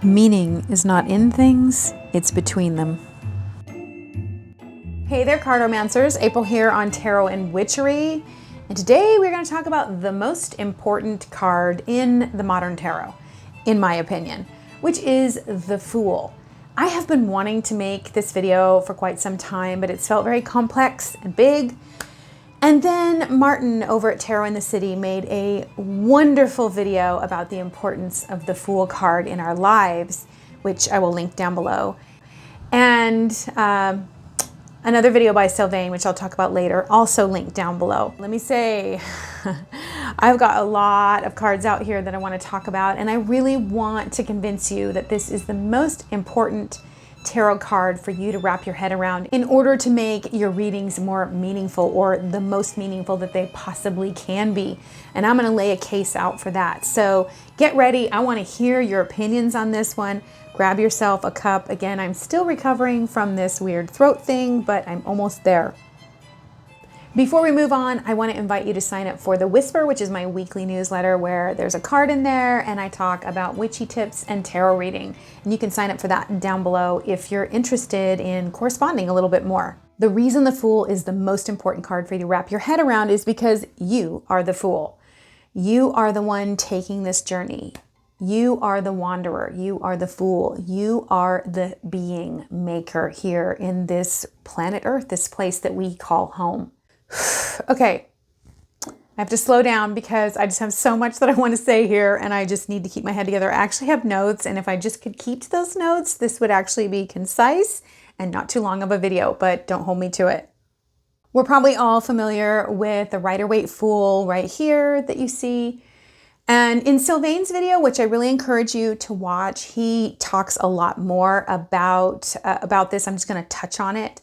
Meaning is not in things, it's between them. Hey there, cardomancers. April here on Tarot and Witchery. And today we're going to talk about the most important card in the modern tarot, in my opinion, which is the Fool. I have been wanting to make this video for quite some time, but it's felt very complex and big. And then Martin over at Tarot in the City made a wonderful video about the importance of the Fool card in our lives, which I will link down below. And another video by Sylvain, which I'll talk about later, also linked down below. Let me say, I've got a lot of cards out here that I want to talk about, and I really want to convince you that this is the most important tarot card for you to wrap your head around in order to make your readings more meaningful, or the most meaningful that they possibly can be. And I'm going to lay a case out for that. So get ready. I want to hear your opinions on this one. Grab yourself a cup. Again, I'm still recovering from this weird throat thing, but I'm almost there. Before we move on, I want to invite you to sign up for The Whisper, which is my weekly newsletter where there's a card in there and I talk about witchy tips and tarot reading. And you can sign up for that down below if you're interested in corresponding a little bit more. The reason the Fool is the most important card for you to wrap your head around is because you are the Fool. You are the one taking this journey. You are the wanderer. You are the Fool. You are the being maker here in this planet Earth, this place that we call home. Okay, I have to slow down because I just have so much that I want to say here and I just need to keep my head together. I actually have notes, and if I just could keep to those notes, this would actually be concise and not too long of a video, but don't hold me to it. We're probably all familiar with the Rider-Waite Fool right here that you see. And in Sylvain's video, which I really encourage you to watch, he talks a lot more about this. I'm just going to touch on it.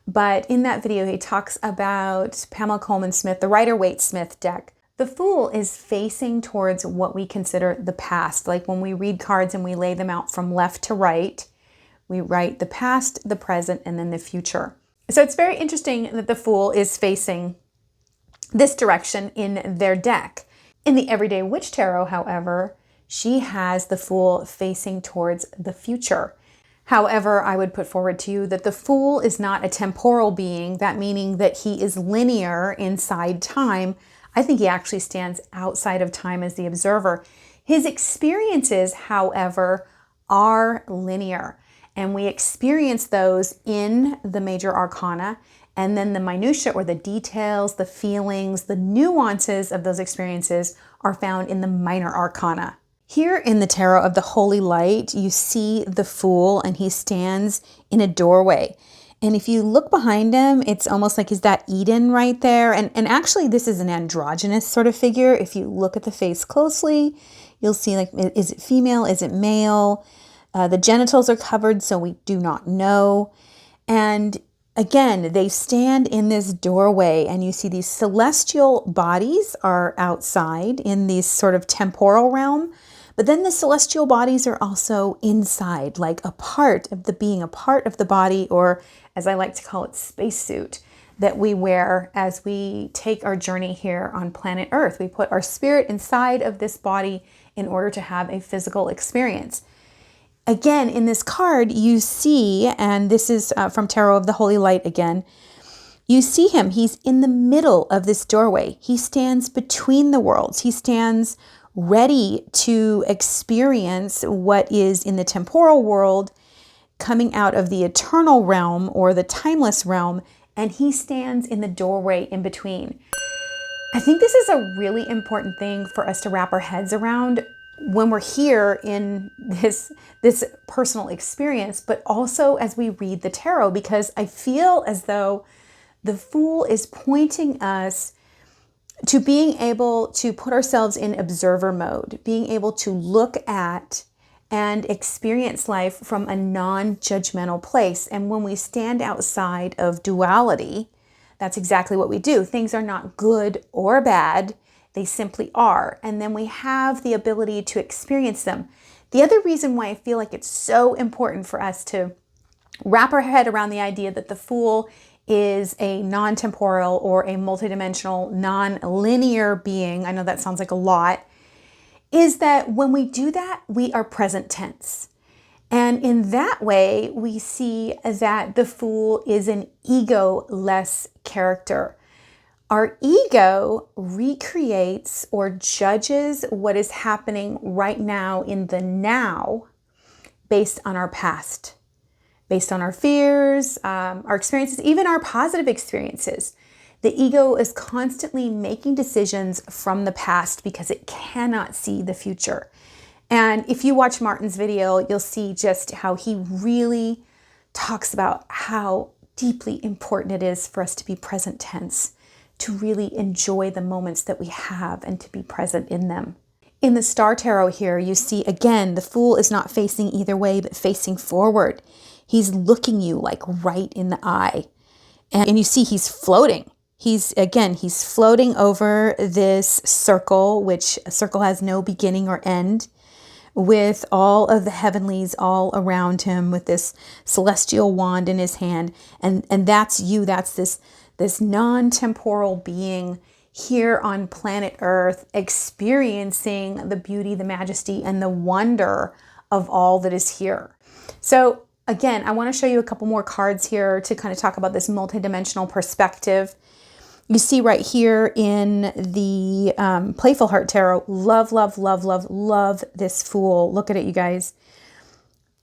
But in that video, he talks about Pamela Coleman Smith, the Rider-Waite Smith deck. The Fool is facing towards what we consider the past. Like when we read cards and we lay them out from left to right, we write the past, the present, and then the future. So it's very interesting that the Fool is facing this direction in their deck. In the Everyday Witch Tarot, however, she has the Fool facing towards the future. However, I would put forward to you that the Fool is not a temporal being, that meaning that he is linear inside time. I think he actually stands outside of time as the observer. His experiences, however, are linear, and we experience those in the major arcana, and then the minutiae, or the details, the feelings, the nuances of those experiences are found in the minor arcana. Here in the Tarot of the Holy Light, you see the Fool, and he stands in a doorway. And if you look behind him, it's almost like, is that Eden right there? And actually, this is an androgynous sort of figure. If you look at the face closely, you'll see, like, is it female? Is it male? The genitals are covered, so we do not know. And again, they stand in this doorway, and you see these celestial bodies are outside in this sort of temporal realm. But then the celestial bodies are also inside, like a part of the being, a part of the body, or as I like to call it, spacesuit that we wear as we take our journey here on planet Earth. We put our spirit inside of this body in order to have a physical experience. Again, in this card, you see, and this is from Tarot of the Holy Light again, you see him. He's in the middle of this doorway. He stands between the worlds. He stands ready to experience what is in the temporal world coming out of the eternal realm or the timeless realm, and he stands in the doorway in between. I think this is a really important thing for us to wrap our heads around when we're here in this personal experience, but also as we read the tarot, because I feel as though the Fool is pointing us to being able to put ourselves in observer mode, being able to look at and experience life from a non-judgmental place. And when we stand outside of duality, that's exactly what we do. Things are not good or bad. They simply are. And then we have the ability to experience them. The other reason why I feel like it's so important for us to wrap our head around the idea that the Fool is a non-temporal or a multidimensional, non-linear being, I know that sounds like a lot, is that when we do that, we are present tense. And in that way, we see that the Fool is an ego-less character. Our ego recreates or judges what is happening right now in the now based on our past, based on our fears, our experiences, even our positive experiences. The ego is constantly making decisions from the past because it cannot see the future. And if you watch Martin's video, you'll see just how he really talks about how deeply important it is for us to be present tense, to really enjoy the moments that we have and to be present in them. In the Star Tarot here, you see again, the Fool is not facing either way, but facing forward. He's looking you like right in the eye. And you see he's floating. He's floating over this circle, which a circle has no beginning or end, with all of the heavenlies all around him, with this celestial wand in his hand. And that's you. That's this non-temporal being here on planet Earth, experiencing the beauty, the majesty, and the wonder of all that is here. So again, I want to show you a couple more cards here to kind of talk about this multidimensional perspective. You see right here in the Playful Heart Tarot, love, love, love, love, love this Fool. Look at it, you guys.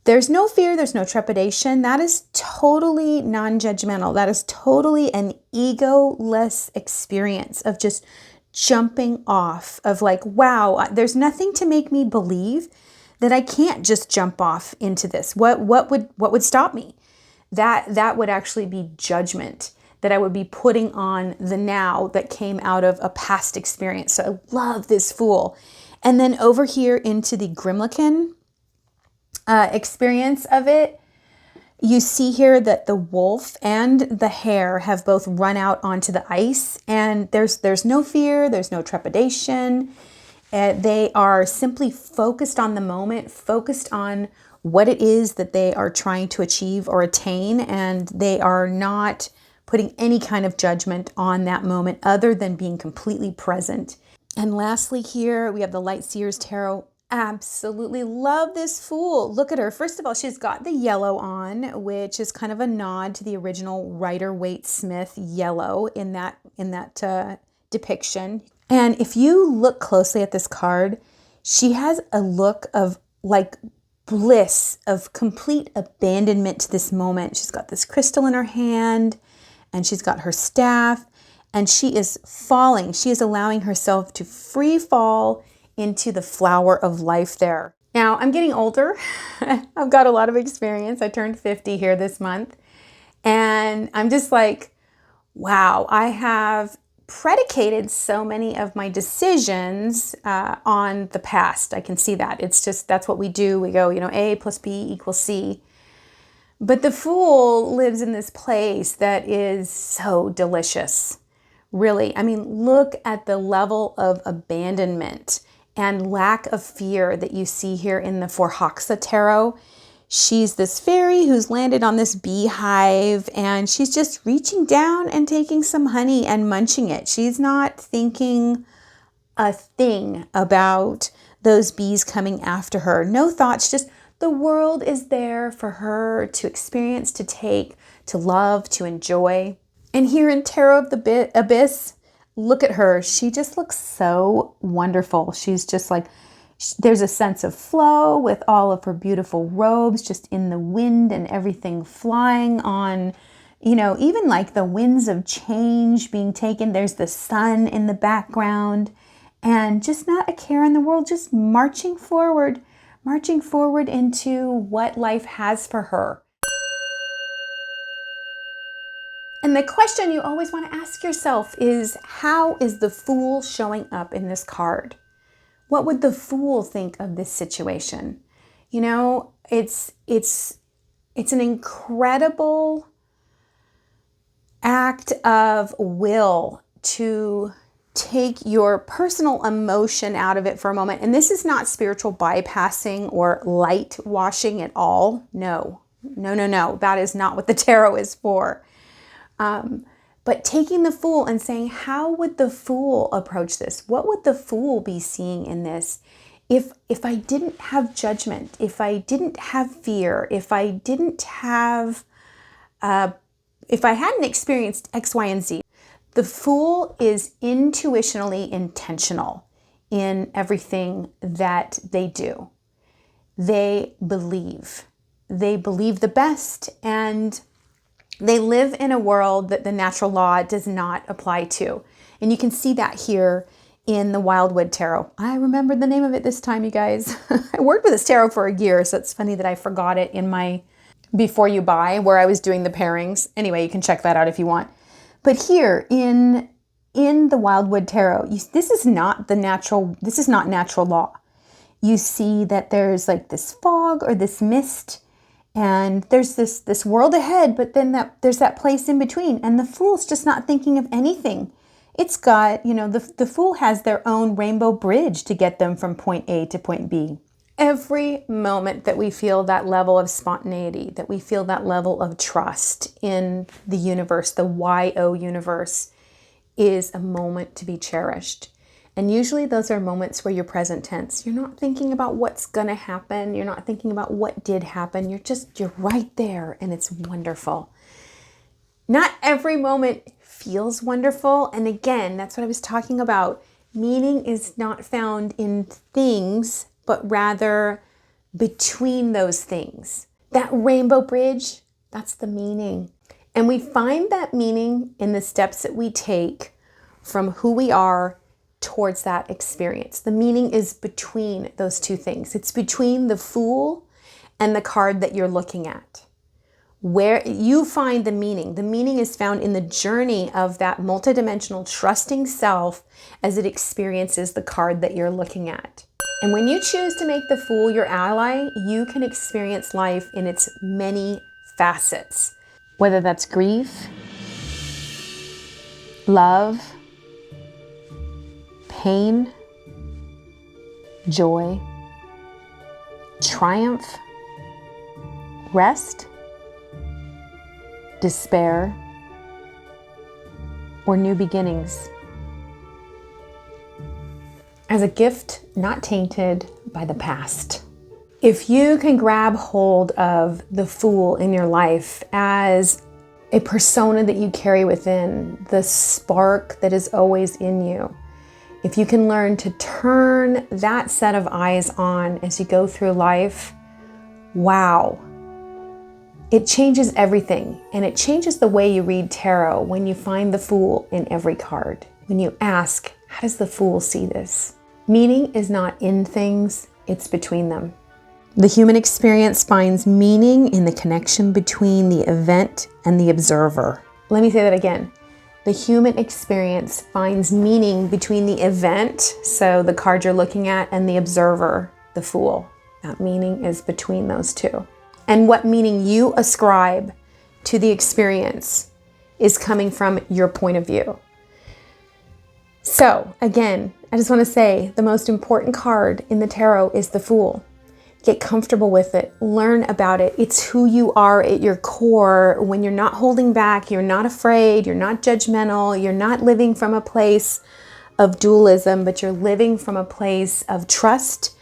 There's no fear, there's no trepidation. That is totally non-judgmental. That is totally an ego-less experience of just jumping off, of like, wow, there's nothing to make me believe that I can't just jump off into this. What would stop me? That would actually be judgment that I would be putting on the now that came out of a past experience. So I love this Fool. And then over here into the Grimlican experience of it, you see here that the wolf and the hare have both run out onto the ice, and there's no fear, there's no trepidation. They are simply focused on the moment, focused on what it is that they are trying to achieve or attain, and they are not putting any kind of judgment on that moment other than being completely present. And lastly here, we have the Light Seers Tarot. Absolutely love this Fool. Look at her. First of all, she's got the yellow on, which is kind of a nod to the original Rider-Waite-Smith yellow in that depiction. And if you look closely at this card, she has a look of like bliss, of complete abandonment to this moment. She's got this crystal in her hand, and she's got her staff, and she is falling. She is allowing herself to free fall into the flower of life there. Now, I'm getting older. I've got a lot of experience. I turned 50 here this month. And I'm just like, wow, I have predicated so many of my decisions on the past. I can see that. It's just, that's what we do. We go, A plus B equals C. But the Fool lives in this place that is so delicious. Really, I mean, look at the level of abandonment and lack of fear that you see here in the Forhaxa Tarot. She's this fairy who's landed on this beehive, and she's just reaching down and taking some honey and munching it. She's not thinking a thing about those bees coming after her. No thoughts, just the world is there for her to experience, to take, to love, to enjoy. And here in Tarot of the Abyss, look at her. She just looks so wonderful. She's just like, there's a sense of flow with all of her beautiful robes just in the wind and everything flying on, even like the winds of change being taken. There's the sun in the background, and just not a care in the world, just marching forward into what life has for her. And the question you always want to ask yourself is, how is the Fool showing up in this card? What would the Fool think of this situation? It's an incredible act of will to take your personal emotion out of it for a moment. And this is not spiritual bypassing or light washing at all. No. That is not what the tarot is for. But taking the Fool and saying, how would the Fool approach this? What would the Fool be seeing in this? if I didn't have judgment, if I didn't have fear, if I didn't have, if I hadn't experienced X, Y, and Z. The Fool is intuitionally intentional in everything that they do. They believe the best, and they live in a world that the natural law does not apply to. And you can see that here in the Wildwood Tarot. I remembered the name of it this time, you guys. I worked with this tarot for a year, so it's funny that I forgot it in my Before You Buy, where I was doing the pairings. Anyway, you can check that out if you want. But here in the Wildwood Tarot, this is not natural law. You see that there's like this fog or this mist, and there's this world ahead, but then there's that place in between, and the Fool's just not thinking of anything. It's got, the Fool has their own rainbow bridge to get them from point A to point B. Every moment that we feel that level of spontaneity, that we feel that level of trust in the universe, the YOUniverse, is a moment to be cherished. And usually those are moments where you're present tense. You're not thinking about what's gonna happen. You're not thinking about what did happen. You're right there, and it's wonderful. Not every moment feels wonderful. And again, that's what I was talking about. Meaning is not found in things, but rather between those things. That rainbow bridge, that's the meaning. And we find that meaning in the steps that we take from who we are towards that experience. The meaning is between those two things. It's between the Fool and the card that you're looking at. Where you find the meaning is found in the journey of that multidimensional trusting self as it experiences the card that you're looking at. And when you choose to make the Fool your ally, you can experience life in its many facets. Whether that's grief, love, pain, joy, triumph, rest, despair, or new beginnings. As a gift not tainted by the past. If you can grab hold of the Fool in your life as a persona that you carry within, the spark that is always in you, if you can learn to turn that set of eyes on as you go through life, wow. It changes everything, and it changes the way you read tarot when you find the Fool in every card. When you ask, how does the Fool see this? Meaning is not in things, it's between them. The human experience finds meaning in the connection between the event and the observer. Let me say that again. The human experience finds meaning between the event, so the card you're looking at, and the observer, the Fool. That meaning is between those two. And what meaning you ascribe to the experience is coming from your point of view. So again, I just want to say the most important card in the tarot is the Fool. Get comfortable with it. Learn about it. It's who you are at your core when you're not holding back, you're not afraid, you're not judgmental, you're not living from a place of dualism, but you're living from a place of trust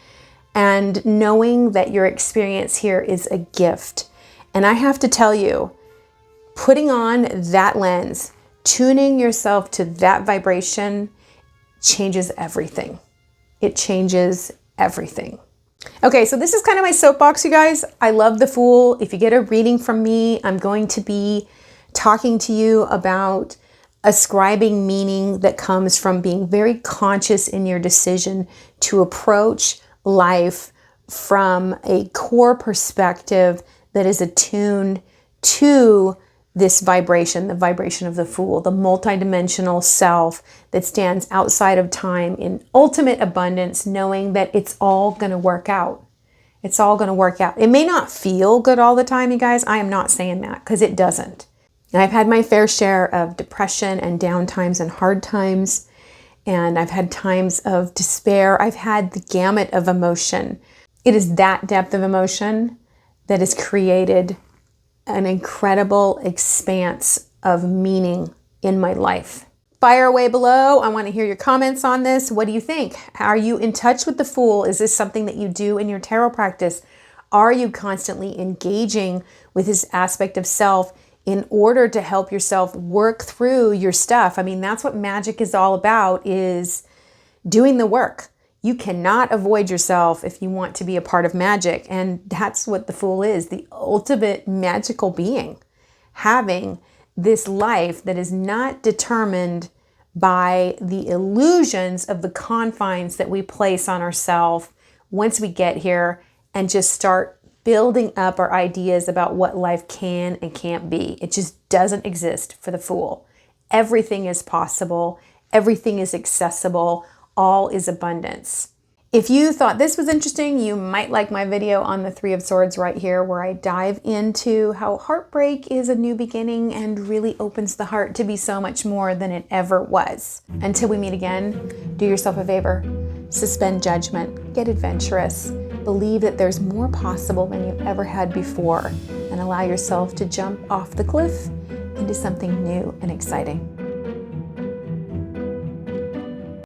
and knowing that your experience here is a gift. And I have to tell you, putting on that lens, tuning yourself to that vibration changes everything. It changes everything. Okay, so this is kind of my soapbox, you guys. I love the Fool. If you get a reading from me, I'm going to be talking to you about ascribing meaning that comes from being very conscious in your decision to approach life from a core perspective that is attuned to this vibration, the vibration of the Fool, the multidimensional self that stands outside of time in ultimate abundance, knowing that it's all going to work out. It's all going to work out. It may not feel good all the time, you guys. I am not saying that, because it doesn't. And I've had my fair share of depression and down times and hard times. And I've had times of despair. I've had the gamut of emotion. It is that depth of emotion that has created an incredible expanse of meaning in my life. Fire away below. I want to hear your comments on this. What do you think? Are you in touch with the Fool? Is this something that you do in your tarot practice? Are you constantly engaging with this aspect of self in order to help yourself work through your stuff? I mean, that's what magic is all about, is doing the work. You cannot avoid yourself if you want to be a part of magic. And that's what the Fool is, the ultimate magical being. Having this life that is not determined by the illusions of the confines that we place on ourselves once we get here and just start building up our ideas about what life can and can't be. It just doesn't exist for the Fool. Everything is possible. Everything is accessible. All is abundance. If you thought this was interesting, you might like my video on the Three of Swords right here, where I dive into how heartbreak is a new beginning and really opens the heart to be so much more than it ever was. Until we meet again, do yourself a favor. Suspend judgment, get adventurous, believe that there's more possible than you've ever had before, and allow yourself to jump off the cliff into something new and exciting.